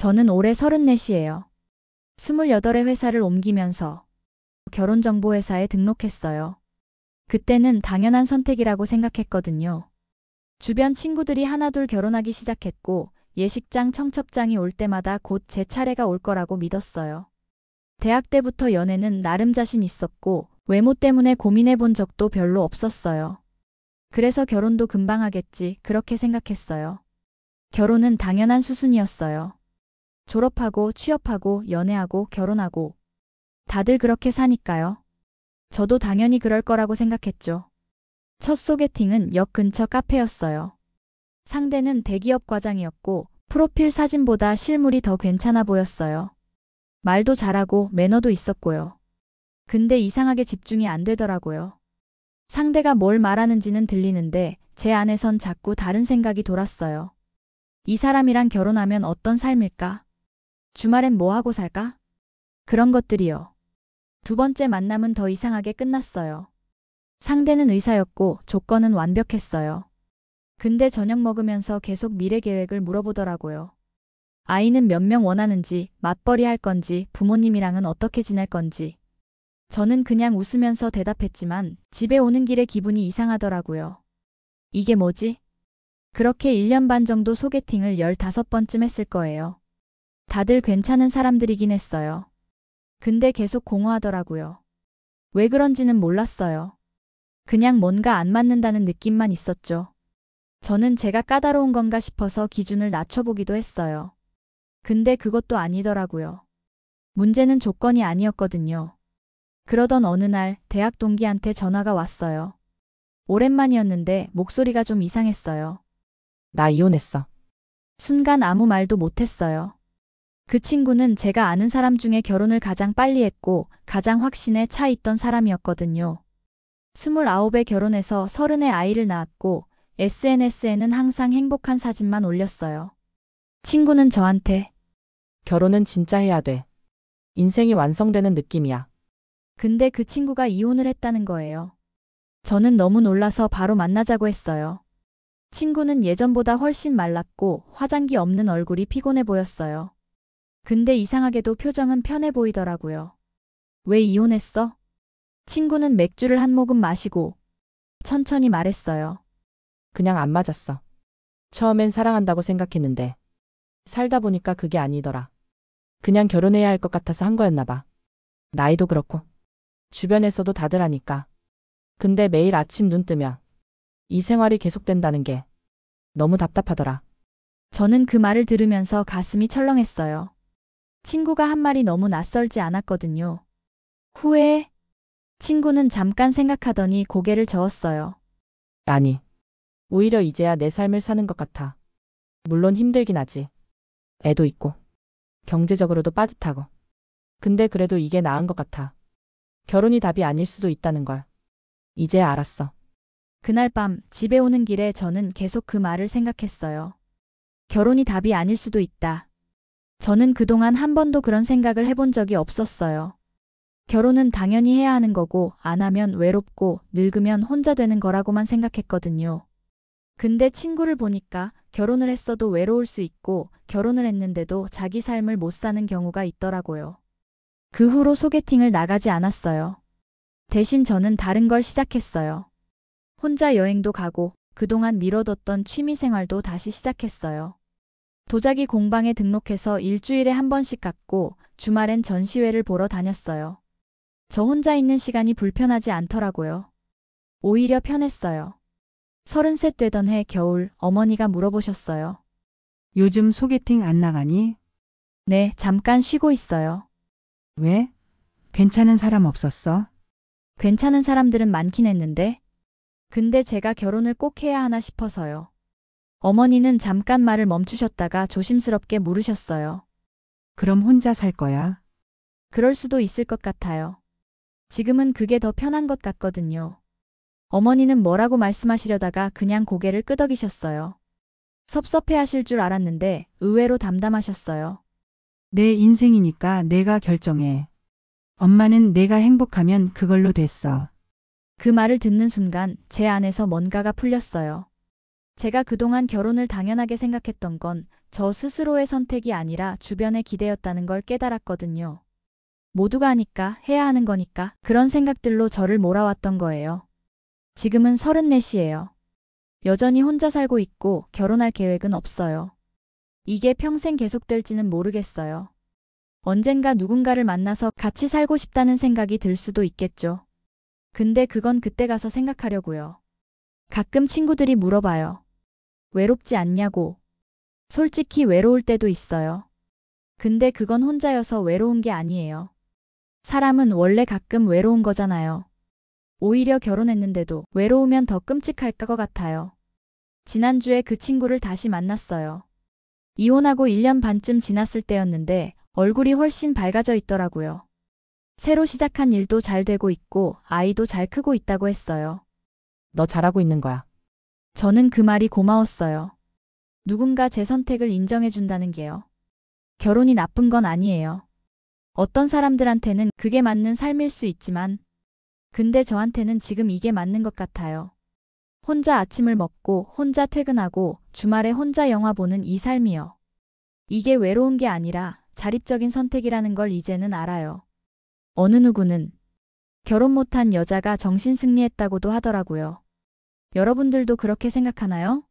저는 올해 34이에요. 28의 회사를 옮기면서 결혼정보회사에 등록했어요. 그때는 당연한 선택이라고 생각했거든요. 주변 친구들이 하나둘 결혼하기 시작했고 예식장, 청첩장이 올 때마다 곧 제 차례가 올 거라고 믿었어요. 대학 때부터 연애는 나름 자신 있었고 외모 때문에 고민해 본 적도 별로 없었어요. 그래서 결혼도 금방 하겠지 그렇게 생각했어요. 결혼은 당연한 수순이었어요. 졸업하고 취업하고 연애하고 결혼하고 다들 그렇게 사니까요. 저도 당연히 그럴 거라고 생각했죠. 첫 소개팅은 역 근처 카페였어요. 상대는 대기업 과장이었고 프로필 사진보다 실물이 더 괜찮아 보였어요. 말도 잘하고 매너도 있었고요. 근데 이상하게 집중이 안 되더라고요. 상대가 뭘 말하는지는 들리는데 제 안에선 자꾸 다른 생각이 돌았어요. 이 사람이랑 결혼하면 어떤 삶일까? 주말엔 뭐 하고 살까? 그런 것들이요. 두 번째 만남은 더 이상하게 끝났어요. 상대는 의사였고 조건은 완벽했어요. 근데 저녁 먹으면서 계속 미래 계획을 물어보더라고요. 아이는 몇 명 원하는지, 맞벌이 할 건지, 부모님이랑은 어떻게 지낼 건지. 저는 그냥 웃으면서 대답했지만 집에 오는 길에 기분이 이상하더라고요. 이게 뭐지? 그렇게 1년 반 정도 소개팅을 15번쯤 했을 거예요. 다들 괜찮은 사람들이긴 했어요. 근데 계속 공허하더라고요. 왜 그런지는 몰랐어요. 그냥 뭔가 안 맞는다는 느낌만 있었죠. 저는 제가 까다로운 건가 싶어서 기준을 낮춰보기도 했어요. 근데 그것도 아니더라고요. 문제는 조건이 아니었거든요. 그러던 어느 날 대학 동기한테 전화가 왔어요. 오랜만이었는데 목소리가 좀 이상했어요. 나 이혼했어. 순간 아무 말도 못했어요. 그 친구는 제가 아는 사람 중에 결혼을 가장 빨리 했고 가장 확신에 차 있던 사람이었거든요. 29에 결혼해서 30에 아이를 낳았고 SNS에는 항상 행복한 사진만 올렸어요. 친구는 저한테 결혼은 진짜 해야 돼. 인생이 완성되는 느낌이야. 근데 그 친구가 이혼을 했다는 거예요. 저는 너무 놀라서 바로 만나자고 했어요. 친구는 예전보다 훨씬 말랐고 화장기 없는 얼굴이 피곤해 보였어요. 근데 이상하게도 표정은 편해 보이더라고요. 왜 이혼했어? 친구는 맥주를 한 모금 마시고 천천히 말했어요. 그냥 안 맞았어. 처음엔 사랑한다고 생각했는데 살다 보니까 그게 아니더라. 그냥 결혼해야 할 것 같아서 한 거였나 봐. 나이도 그렇고 주변에서도 다들 하니까. 근데 매일 아침 눈 뜨면 이 생활이 계속된다는 게 너무 답답하더라. 저는 그 말을 들으면서 가슴이 철렁했어요. 친구가 한 말이 너무 낯설지 않았거든요. 후회해? 친구는 잠깐 생각하더니 고개를 저었어요. 아니, 오히려 이제야 내 삶을 사는 것 같아. 물론 힘들긴 하지. 애도 있고 경제적으로도 빠듯하고. 근데 그래도 이게 나은 것 같아. 결혼이 답이 아닐 수도 있다는 걸 이제야 알았어. 그날 밤 집에 오는 길에 저는 계속 그 말을 생각했어요. 결혼이 답이 아닐 수도 있다. 저는 그동안 한 번도 그런 생각을 해본 적이 없었어요. 결혼은 당연히 해야 하는 거고 안 하면 외롭고 늙으면 혼자 되는 거라고만 생각했거든요. 근데 친구를 보니까 결혼을 했어도 외로울 수 있고 결혼을 했는데도 자기 삶을 못 사는 경우가 있더라고요. 그 후로 소개팅을 나가지 않았어요. 대신 저는 다른 걸 시작했어요. 혼자 여행도 가고 그동안 미뤄뒀던 취미생활도 다시 시작했어요. 도자기 공방에 등록해서 일주일에 한 번씩 갔고 주말엔 전시회를 보러 다녔어요. 저 혼자 있는 시간이 불편하지 않더라고요. 오히려 편했어요. 33 되던 해 겨울 어머니가 물어보셨어요. 요즘 소개팅 안 나가니? 네, 잠깐 쉬고 있어요. 왜? 괜찮은 사람 없었어? 괜찮은 사람들은 많긴 했는데. 근데 제가 결혼을 꼭 해야 하나 싶어서요. 어머니는 잠깐 말을 멈추셨다가 조심스럽게 물으셨어요. 그럼 혼자 살 거야? 그럴 수도 있을 것 같아요. 지금은 그게 더 편한 것 같거든요. 어머니는 뭐라고 말씀하시려다가 그냥 고개를 끄덕이셨어요. 섭섭해하실 줄 알았는데 의외로 담담하셨어요. 내 인생이니까 내가 결정해. 엄마는 내가 행복하면 그걸로 됐어. 그 말을 듣는 순간 제 안에서 뭔가가 풀렸어요. 제가 그동안 결혼을 당연하게 생각했던 건 저 스스로의 선택이 아니라 주변의 기대였다는 걸 깨달았거든요. 모두가 하니까 해야 하는 거니까 그런 생각들로 저를 몰아왔던 거예요. 지금은 34이에요. 여전히 혼자 살고 있고 결혼할 계획은 없어요. 이게 평생 계속될지는 모르겠어요. 언젠가 누군가를 만나서 같이 살고 싶다는 생각이 들 수도 있겠죠. 근데 그건 그때 가서 생각하려고요. 가끔 친구들이 물어봐요. 외롭지 않냐고. 솔직히 외로울 때도 있어요. 근데 그건 혼자여서 외로운 게 아니에요. 사람은 원래 가끔 외로운 거잖아요. 오히려 결혼했는데도 외로우면 더 끔찍할 것 같아요. 지난주에 그 친구를 다시 만났어요. 이혼하고 1년 반쯤 지났을 때였는데 얼굴이 훨씬 밝아져 있더라고요. 새로 시작한 일도 잘 되고 있고 아이도 잘 크고 있다고 했어요. 너 잘하고 있는 거야. 저는 그 말이 고마웠어요. 누군가 제 선택을 인정해 준다는 게요. 결혼이 나쁜 건 아니에요. 어떤 사람들한테는 그게 맞는 삶일 수 있지만 근데 저한테는 지금 이게 맞는 것 같아요. 혼자 아침을 먹고 혼자 퇴근하고 주말에 혼자 영화 보는 이 삶이요. 이게 외로운 게 아니라 자립적인 선택이라는 걸 이제는 알아요. 어느 누구는 결혼 못한 여자가 정신승리했다고도 하더라고요. 여러분들도 그렇게 생각하나요?